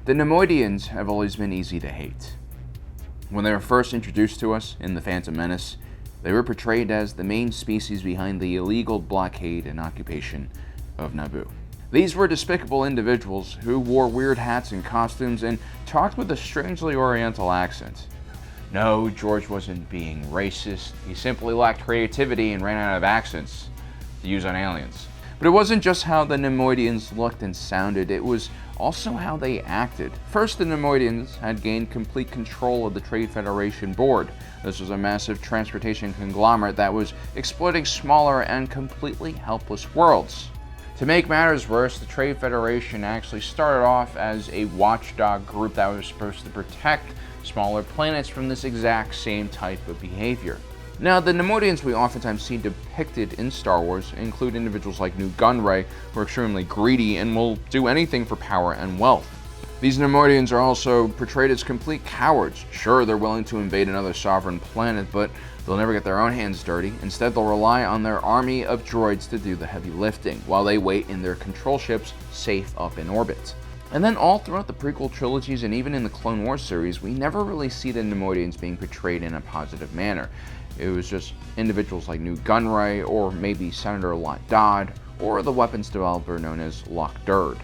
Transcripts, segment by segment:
The Neimoidians have always been easy to hate. When they were first introduced to us in The Phantom Menace, they were portrayed as the main species behind the illegal blockade and occupation of Naboo. These were despicable individuals who wore weird hats and costumes and talked with a strangely oriental accent. No, George wasn't being racist, he simply lacked creativity and ran out of accents to use on aliens. But it wasn't just how the Neimoidians looked and sounded, it was also how they acted. First, the Neimoidians had gained complete control of the Trade Federation board. This was a massive transportation conglomerate that was exploiting smaller and completely helpless worlds. To make matters worse, the Trade Federation actually started off as a watchdog group that was supposed to protect smaller planets from this exact same type of behavior. Now, the Neimoidians we oftentimes see depicted in Star Wars include individuals like Nute Gunray, who are extremely greedy and will do anything for power and wealth. These Neimoidians are also portrayed as complete cowards. Sure, they're willing to invade another sovereign planet, but they'll never get their own hands dirty. Instead, they'll rely on their army of droids to do the heavy lifting, while they wait in their control ships safe up in orbit. And then all throughout the prequel trilogies and even in the Clone Wars series, we never really see the Neimoidians being portrayed in a positive manner. It was just individuals like Nute Gunray, or maybe Senator Lot Dodd, or the weapons developer known as Lock Durd.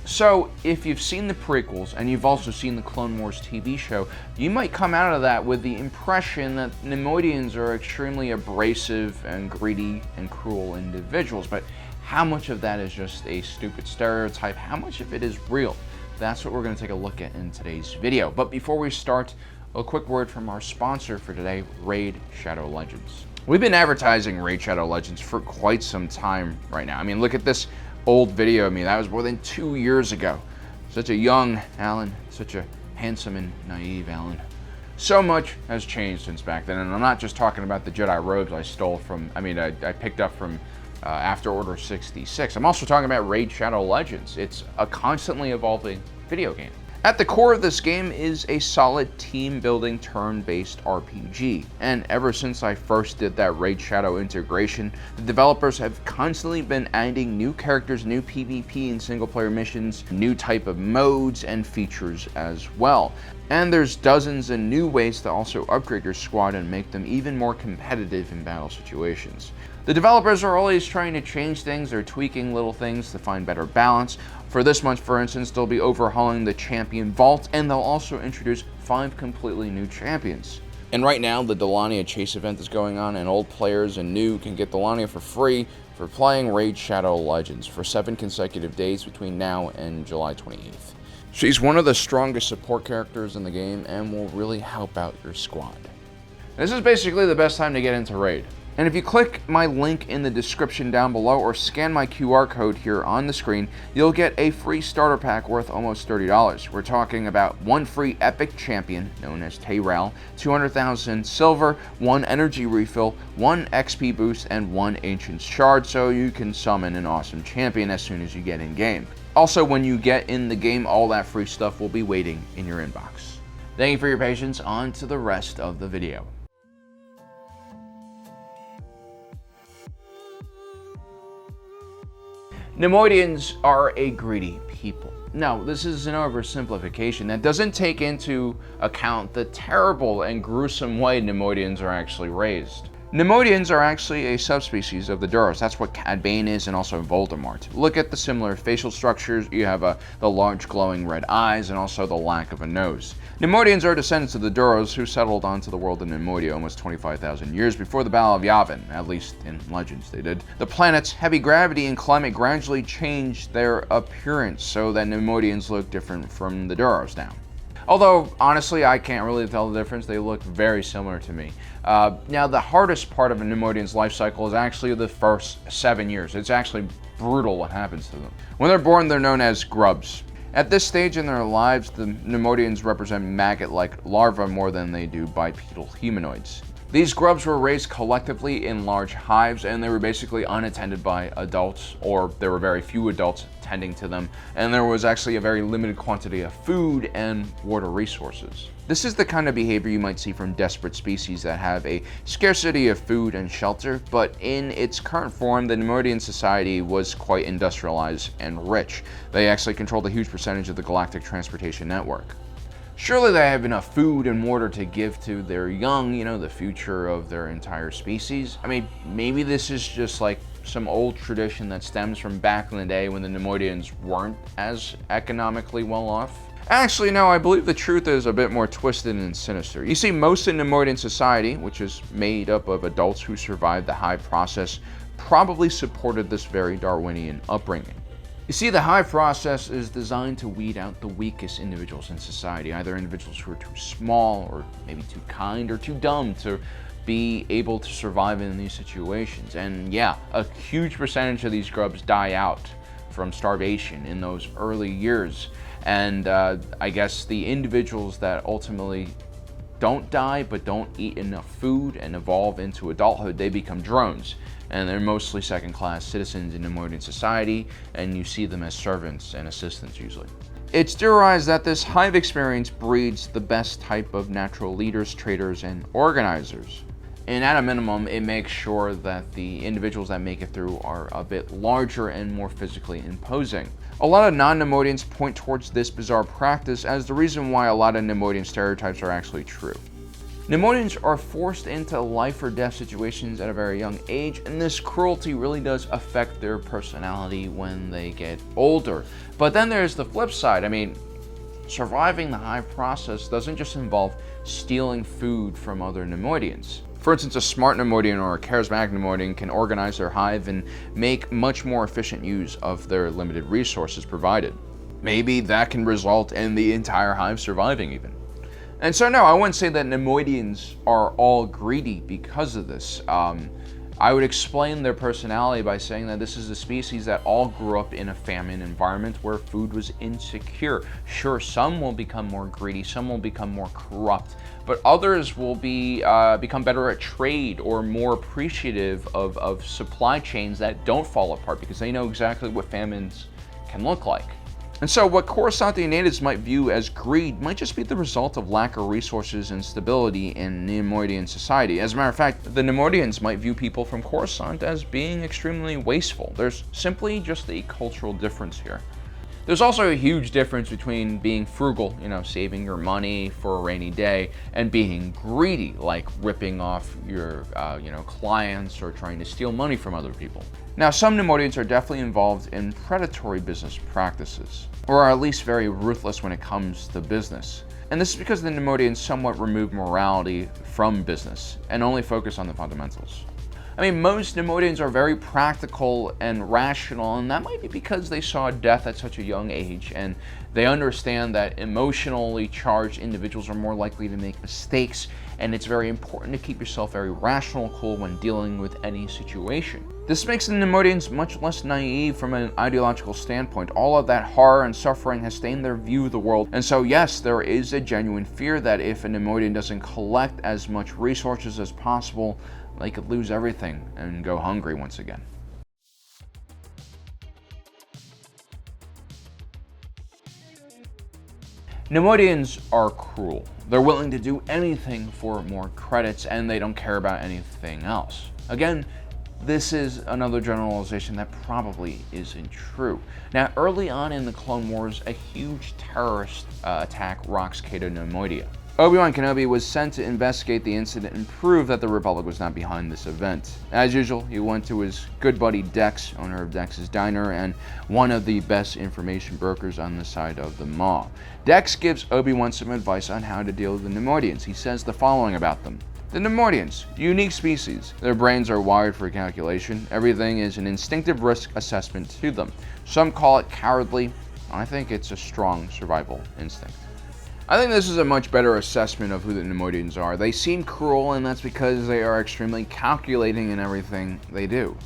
So, if you've seen the prequels and you've also seen the Clone Wars TV show, you might come out of that with the impression that Neimoidians are extremely abrasive and greedy and cruel individuals. But how much of that is just a stupid stereotype? How much of it is real? That's what we're going to take a look at in today's video. But before we start, a quick word from our sponsor for today, Raid Shadow Legends. We've been advertising Raid Shadow Legends for quite some time right now. I mean, look at this old video of me. That was more than 2 years ago. Such a young Alan, such a handsome and naive Alan. So much has changed since back then, and I'm not just talking about the Jedi robes I picked up from after Order 66. I'm also talking about Raid Shadow Legends. It's a constantly evolving video game. At the core of this game is a solid team-building turn-based RPG, and ever since I first did that Raid Shadow integration, the developers have constantly been adding new characters, new PvP and single-player missions, new type of modes and features as well. And there's dozens of new ways to also upgrade your squad and make them even more competitive in battle situations. The developers are always trying to change things, they're tweaking little things to find better balance. For this month, for instance, they'll be overhauling the Champion Vault, and they'll also introduce 5 completely new champions. And right now, the Delania Chase event is going on, and old players and new can get Delania for free for playing Raid Shadow Legends for 7 consecutive days between now and July 28th. She's one of the strongest support characters in the game and will really help out your squad. This is basically the best time to get into Raid. And if you click my link in the description down below or scan my QR code here on the screen, you'll get a free starter pack worth almost $30. We're talking about 1 free epic champion, known as Tayral, 200,000 silver, 1 energy refill, 1 XP boost, and 1 ancient shard, so you can summon an awesome champion as soon as you get in game. Also, when you get in the game, all that free stuff will be waiting in your inbox. Thank you for your patience. On to the rest of the video. Neimoidians are a greedy people. Now, this is an oversimplification that doesn't take into account the terrible and gruesome way Neimoidians are actually raised. Neimoidians are actually a subspecies of the Duros. That's what Cad Bane is, and also Voldemort. Look at the similar facial structures. You have the large glowing red eyes and also the lack of a nose. Neimoidians are descendants of the Duros who settled onto the world of Neimoidia almost 25,000 years before the Battle of Yavin, at least in Legends they did. The planet's heavy gravity and climate gradually changed their appearance so that Neimoidians look different from the Duros now. Although, honestly, I can't really tell the difference. They look very similar to me. Now, the hardest part of a Neimoidian's life cycle is actually the first 7 years. It's actually brutal what happens to them. When they're born, they're known as grubs. At this stage in their lives, the Neimoidians represent maggot-like larvae more than they do bipedal humanoids. These grubs were raised collectively in large hives, and they were basically unattended by adults, or there were very few adults tending to them, and there was actually a very limited quantity of food and water resources. This is the kind of behavior you might see from desperate species that have a scarcity of food and shelter, but in its current form, the Neimoidian society was quite industrialized and rich. They actually controlled a huge percentage of the galactic transportation network. Surely they have enough food and water to give to their young, the future of their entire species. I mean, maybe this is just like some old tradition that stems from back in the day when the Neimoidians weren't as economically well off. Actually, no, I believe the truth is a bit more twisted and sinister. You see, most of Neimoidian society, which is made up of adults who survived the hive process, probably supported this very Darwinian upbringing. You see, the hive process is designed to weed out the weakest individuals in society, either individuals who are too small or maybe too kind or too dumb to be able to survive in these situations. And yeah, a huge percentage of these grubs die out from starvation in those early years. And I guess the individuals that ultimately don't die but don't eat enough food and evolve into adulthood, they become drones. And they're mostly second-class citizens in Neimoidian society, and you see them as servants and assistants usually. It's theorized that this hive experience breeds the best type of natural leaders, traders, and organizers. And at a minimum, it makes sure that the individuals that make it through are a bit larger and more physically imposing. A lot of non-Neimoidians point towards this bizarre practice as the reason why a lot of Neimoidian stereotypes are actually true. Neimoidians are forced into life or death situations at a very young age, and this cruelty really does affect their personality when they get older. But then there's the flip side. I mean, surviving the hive process doesn't just involve stealing food from other Neimoidians. For instance, a smart Neimoidian or a charismatic Neimoidian can organize their hive and make much more efficient use of their limited resources provided. Maybe that can result in the entire hive surviving even. And so no, I wouldn't say that Neimoidians are all greedy because of this. I would explain their personality by saying that this is a species that all grew up in a famine environment where food was insecure. Sure, some will become more greedy, some will become more corrupt, but others will become better at trade or more appreciative of supply chains that don't fall apart because they know exactly what famines can look like. And so what Coruscantian natives might view as greed might just be the result of lack of resources and stability in Neimoidian society. As a matter of fact, the Neimoidians might view people from Coruscant as being extremely wasteful. There's simply just a cultural difference here. There's also a huge difference between being frugal, saving your money for a rainy day, and being greedy, like ripping off your, clients or trying to steal money from other people. Now, some Neimoidians are definitely involved in predatory business practices, or are at least very ruthless when it comes to business. And this is because the Neimoidians somewhat remove morality from business and only focus on the fundamentals. I mean, most Neimoidians are very practical and rational, and that might be because they saw death at such a young age, and they understand that emotionally charged individuals are more likely to make mistakes, and it's very important to keep yourself very rational and cool when dealing with any situation. This makes the Neimoidians much less naive from an ideological standpoint. All of that horror and suffering has stained their view of the world, and so yes, there is a genuine fear that if a Neimoidian doesn't collect as much resources as possible, they could lose everything and go hungry once again. Neimoidians are cruel. They're willing to do anything for more credits, and they don't care about anything else. Again, this is another generalization that probably isn't true. Now, early on in the Clone Wars, a huge terrorist attack rocks Cato Neimoidia. Obi-Wan Kenobi was sent to investigate the incident and prove that the Republic was not behind this event. As usual, he went to his good buddy Dex, owner of Dex's Diner, and one of the best information brokers on the side of the Maw. Dex gives Obi-Wan some advice on how to deal with the Neimoidians. He says the following about them. The Neimoidians, unique species. Their brains are wired for calculation. Everything is an instinctive risk assessment to them. Some call it cowardly. I think it's a strong survival instinct. I think this is a much better assessment of who the Neimoidians are. They seem cruel, and that's because they are extremely calculating in everything they do.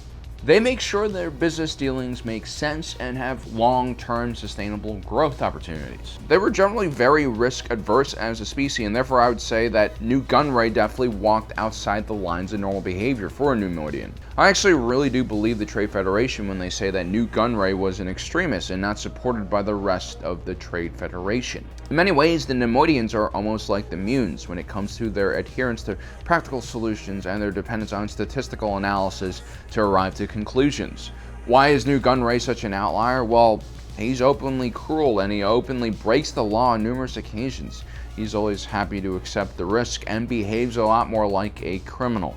They make sure their business dealings make sense and have long-term sustainable growth opportunities. They were generally very risk-adverse as a species, and therefore I would say that Nute Gunray definitely walked outside the lines of normal behavior for a Neimoidian. I actually really do believe the Trade Federation when they say that Nute Gunray was an extremist and not supported by the rest of the Trade Federation. In many ways, the Neimoidians are almost like the Munes when it comes to their adherence to practical solutions and their dependence on statistical analysis to arrive to conclusions. Why is Nute Gunray such an outlier? Well, he's openly cruel and he openly breaks the law on numerous occasions. He's always happy to accept the risk and behaves a lot more like a criminal.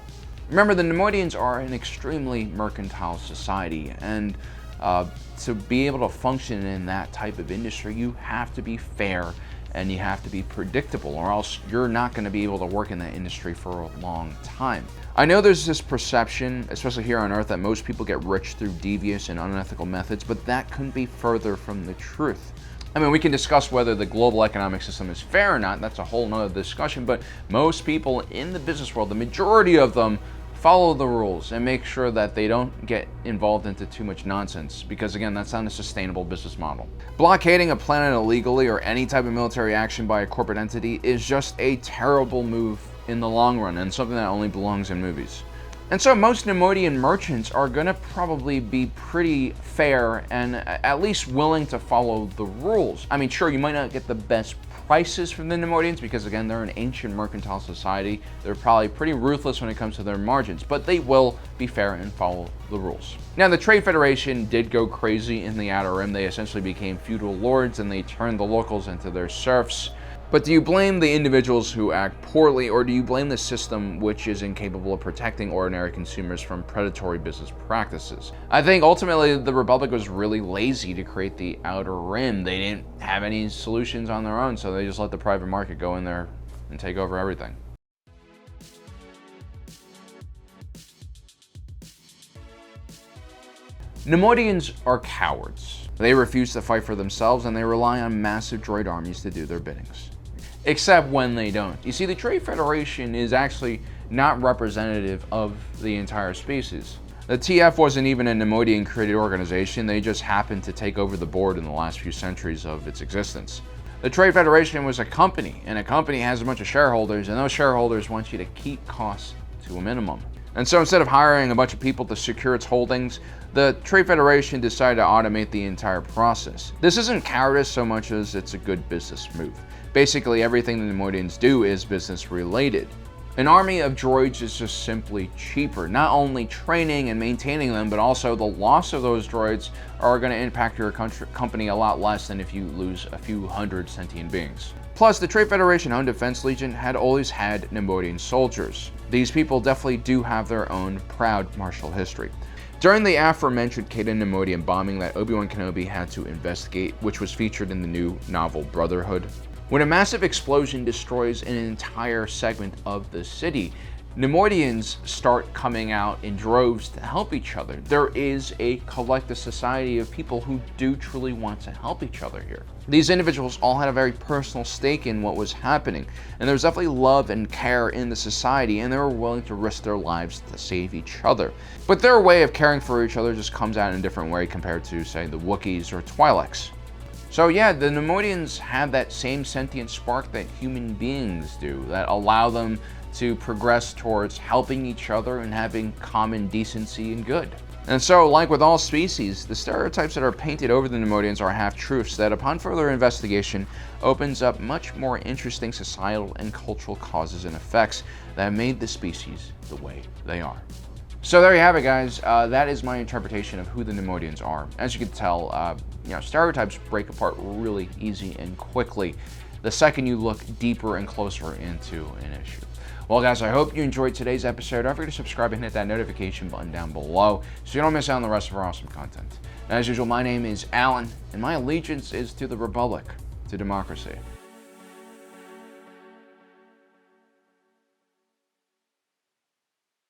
Remember, the Neimoidians are an extremely mercantile society, and to be able to function in that type of industry, you have to be fair and you have to be predictable, or else you're not going to be able to work in that industry for a long time. I know there's this perception, especially here on Earth, that most people get rich through devious and unethical methods, but that couldn't be further from the truth. I mean, we can discuss whether the global economic system is fair or not. That's a whole nother discussion, but most people in the business world, the majority of them, follow the rules and make sure that they don't get involved into too much nonsense, because again, that's not a sustainable business model. Blockading a planet illegally or any type of military action by a corporate entity is just a terrible move in the long run and something that only belongs in movies. And so most Neimoidian merchants are going to probably be pretty fair and at least willing to follow the rules. I mean, sure, you might not get the best prices from the Neimoidians because, again, they're an ancient mercantile society. They're probably pretty ruthless when it comes to their margins, but they will be fair and follow the rules. Now, the Trade Federation did go crazy in the Outer Rim. They essentially became feudal lords and they turned the locals into their serfs. But do you blame the individuals who act poorly, or do you blame the system which is incapable of protecting ordinary consumers from predatory business practices? I think ultimately the Republic was really lazy to create the Outer Rim. They didn't have any solutions on their own, so they just let the private market go in there and take over everything. Neimoidians are cowards. They refuse to fight for themselves and they rely on massive droid armies to do their biddings. Except when they don't. You see, the Trade Federation is actually not representative of the entire species. The TF wasn't even a Neimoidian created organization, they just happened to take over the board in the last few centuries of its existence. The Trade Federation was a company, and a company has a bunch of shareholders, and those shareholders want you to keep costs to a minimum. And so instead of hiring a bunch of people to secure its holdings, the Trade Federation decided to automate the entire process. This isn't cowardice so much as it's a good business move. Basically, everything the Neimoidians do is business related. An army of droids is just simply cheaper. Not only training and maintaining them, but also the loss of those droids are going to impact your company a lot less than if you lose a few hundred sentient beings. Plus, the Trade Federation-owned Defense Legion had always had Neimoidian soldiers. These people definitely do have their own proud martial history. During the aforementioned Caden Neimoidian bombing that Obi-Wan Kenobi had to investigate, which was featured in the new novel Brotherhood, when a massive explosion destroys an entire segment of the city, Neimoidians start coming out in droves to help each other. There is a collective society of people who do truly want to help each other here. These individuals all had a very personal stake in what was happening, and there was definitely love and care in the society, and they were willing to risk their lives to save each other. But their way of caring for each other just comes out in a different way compared to, say, the Wookiees or Twi'leks. So yeah, the Neimoidians have that same sentient spark that human beings do, that allow them to progress towards helping each other and having common decency and good. And so, like with all species, the stereotypes that are painted over the Neimoidians are half-truths that, upon further investigation, opens up much more interesting societal and cultural causes and effects that have made the species the way they are. So there you have it, guys. That is my interpretation of who the Neimoidians are. As you can tell, stereotypes break apart really easy and quickly the second you look deeper and closer into an issue. Well, guys, I hope you enjoyed today's episode. Don't forget to subscribe and hit that notification button down below so you don't miss out on the rest of our awesome content. And as usual, my name is Alan, and my allegiance is to the Republic, to democracy.